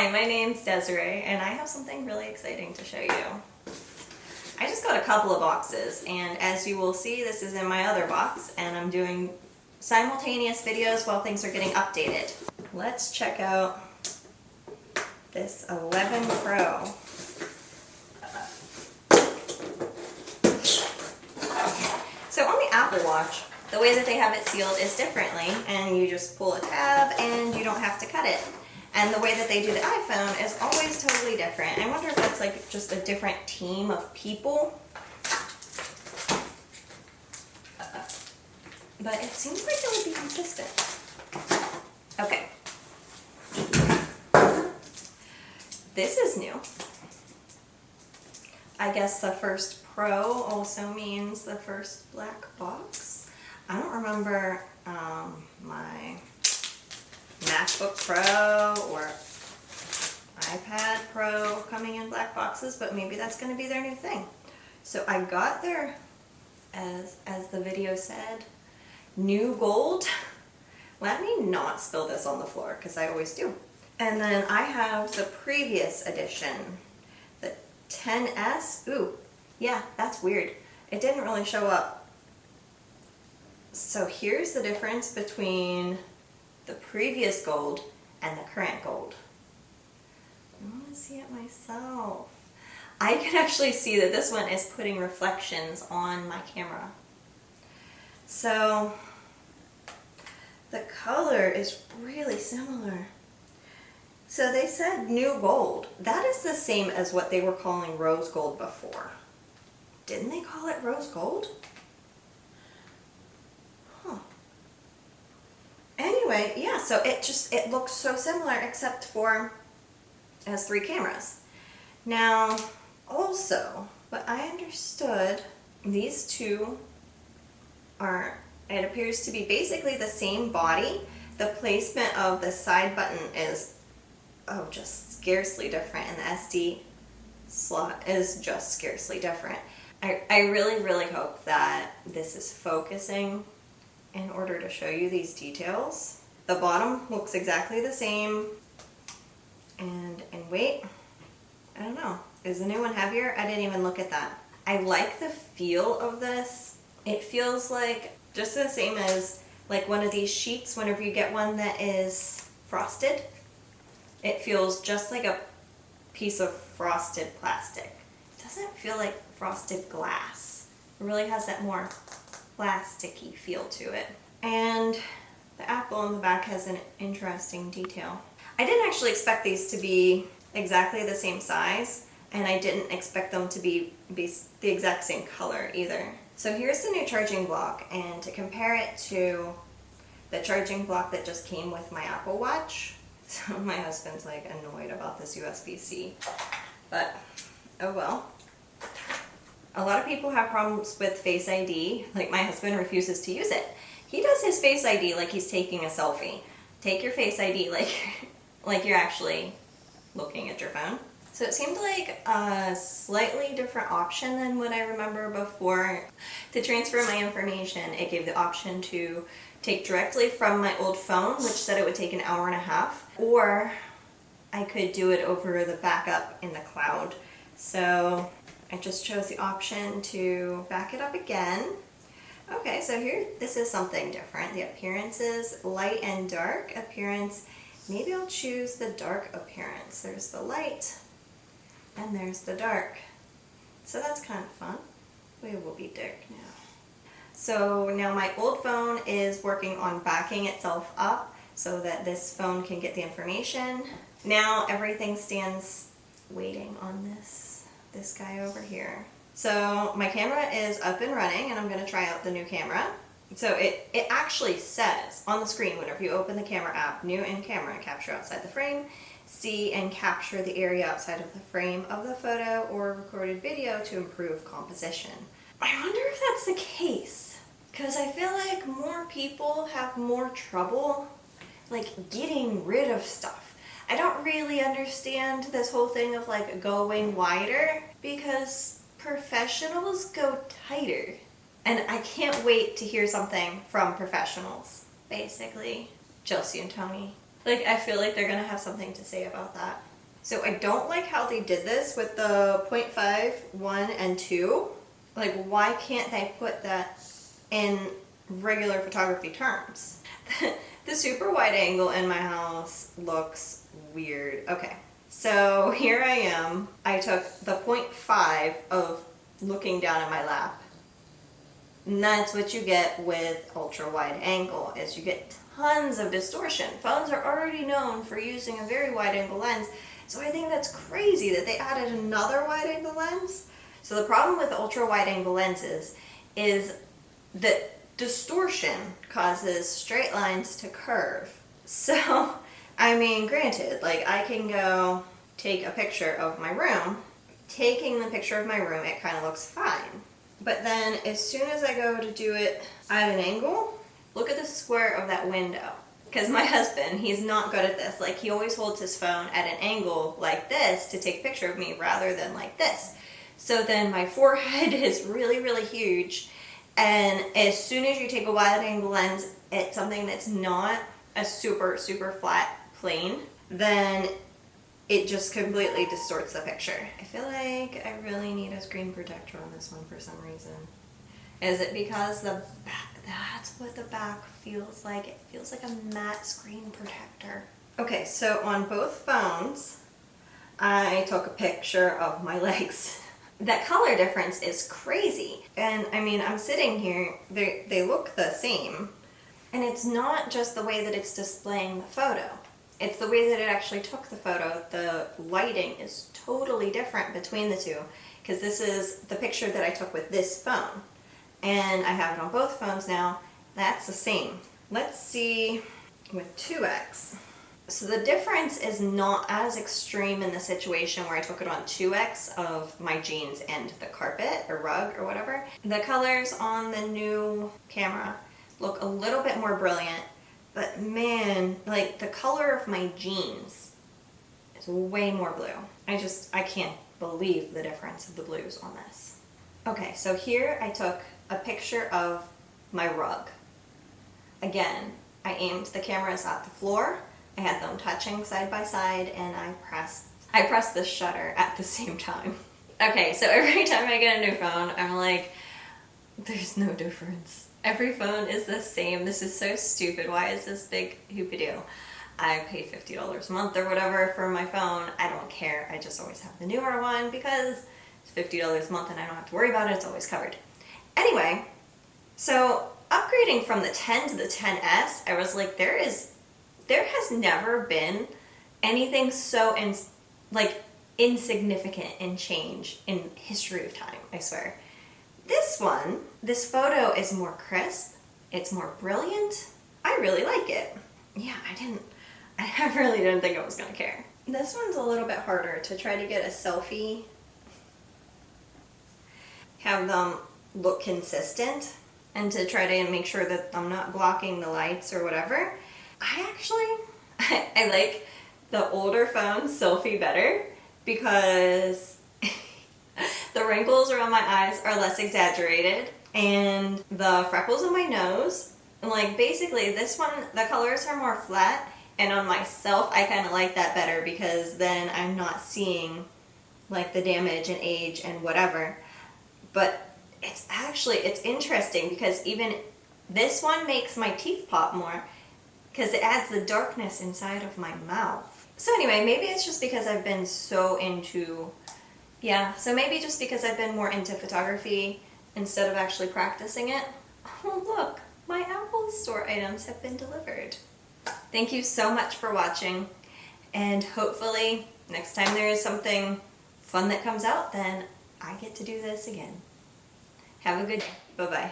Hi, my name's Desiree, and I have something really exciting to show you. I just got a couple of boxes, and as you will see, this is in my other box, and I'm doing simultaneous videos while things are getting updated. Let's check out this 11 Pro. So on the Apple Watch, the way that they have it sealed is differently, and you just pull a tab and you don't have to cut it. And the way that they do the iPhone is always totally different. I wonder if that's like just a different team of people. But it seems like it would be consistent. Okay. This is new. I guess the first Pro also means the first black box. I don't remember my MacBook Pro or iPad Pro coming in black boxes, but maybe that's going to be their new thing. So I got their, as the video said, new gold. Let me not spill this on the floor because I always do. And then I have the previous edition, the 10S. Ooh, yeah, that's weird. It didn't really show up. So here's the difference between the previous gold and the current gold. I want to see it myself. I can actually see that this one is putting reflections on my camera. So the color is really similar. So they said new gold. That is the same as what they were calling rose gold before. Didn't they call it rose gold? Huh. Anyway, yeah, so it looks so similar except for it has 3 cameras. Now, also, what I understood, these two are, it appears to be basically the same body. The placement of the side button is, just scarcely different, and the SD slot is just scarcely different. I really, really hope that this is focusing in order to show you these details. The bottom looks exactly the same, and in weight, I don't know. Is the new one heavier? I didn't even look at that. I like the feel of this. It feels like just the same as like one of these sheets whenever you get one that is frosted. It feels just like a piece of frosted plastic. It doesn't feel like frosted glass. It really has that more plasticky feel to it. And the Apple on the back has an interesting detail. I didn't actually expect these to be exactly the same size, and I didn't expect them to be the exact same color either. So here's the new charging block, and to compare it to the charging block that just came with my Apple Watch, so my husband's like annoyed about this USB-C, but oh well. A lot of people have problems with Face ID. Like, my husband refuses to use it. He does his Face ID like he's taking a selfie. Take your Face ID like you're actually looking at your phone. So it seemed like a slightly different option than what I remember before. To transfer my information, it gave the option to take directly from my old phone, which said it would take an hour and a half, or I could do it over the backup in the cloud. So I just chose the option to back it up again. Okay, so here, this is something different. The appearance is light and dark. Appearance, maybe I'll choose the dark appearance. There's the light, and there's the dark. So that's kind of fun. We will be dark now. So now my old phone is working on backing itself up so that this phone can get the information. Now everything stands waiting on this guy over here. So my camera is up and running, and I'm going to try out the new camera. So it actually says on the screen whenever you open the camera app, new in camera, capture outside the frame, see and capture the area outside of the frame of the photo or recorded video to improve composition. I wonder if that's the case, because I feel like more people have more trouble like getting rid of stuff. I don't really understand this whole thing of like going wider, because professionals go tighter. And I can't wait to hear something from professionals. Basically, Chelsea and Tony. Like, I feel like they're gonna have something to say about that. So I don't like how they did this with the 0.5, 1, and 2. Like, why can't they put that in regular photography terms? The super wide angle in my house looks weird. Okay, so here I am. I took the 0.5 of looking down at my lap. And that's what you get with ultra wide angle, is you get tons of distortion. Phones are already known for using a very wide angle lens, so I think that's crazy that they added another wide angle lens. So the problem with ultra wide angle lenses is that distortion causes straight lines to curve. So, I mean, granted, like I can go take a picture of my room. Taking the picture of my room, it kind of looks fine. But then as soon as I go to do it at an angle, look at the square of that window. Because my husband, he's not good at this. Like, he always holds his phone at an angle like this to take a picture of me rather than like this. So then my forehead is really, really huge. And as soon as you take a wide angle lens at something that's not a super, super flat plane, then it just completely distorts the picture. I feel like I really need a screen protector on this one for some reason. Is it because the back, that's what the back feels like. It feels like a matte screen protector. Okay, so on both phones, I took a picture of my legs. That color difference is crazy. And I mean, I'm sitting here, they look the same. And it's not just the way that it's displaying the photo. It's the way that it actually took the photo. The lighting is totally different between the two, because this is the picture that I took with this phone. And I have it on both phones now. That's the same. Let's see with 2x. So the difference is not as extreme in the situation where I took it on 2x of my jeans and the carpet or rug or whatever. The colors on the new camera look a little bit more brilliant, but man, like the color of my jeans is way more blue. I can't believe the difference of the blues on this. Okay, so here I took a picture of my rug. Again, I aimed the cameras at the floor. I had them touching side by side, and I pressed the shutter at the same time. Okay, so every time I get a new phone, I'm like, there's no difference. Every phone is the same. This is so stupid. Why is this big hoopy deal? I pay $50 a month or whatever for my phone. I don't care. I just always have the newer one because it's $50 a month and I don't have to worry about it. It's always covered. Anyway, so upgrading from the 10 to the 10S, I was like, there has never been anything so insignificant in change in history of time, I swear. This photo is more crisp, it's more brilliant. I really like it. Yeah, I really didn't think I was gonna care. This one's a little bit harder to try to get a selfie, have them look consistent, and to try to make sure that I'm not blocking the lights or whatever. I like the older phone selfie better because the wrinkles around my eyes are less exaggerated and the freckles on my nose, like basically this one, the colors are more flat, and on myself I kind of like that better because then I'm not seeing like the damage and age and whatever. But it's interesting because even this one makes my teeth pop more because it adds the darkness inside of my mouth. So anyway, maybe it's just because I've been so into, maybe just because I've been more into photography instead of actually practicing it. Oh look, my Apple Store items have been delivered. Thank you so much for watching, and hopefully next time there is something fun that comes out, then I get to do this again. Have a good day. Bye-bye.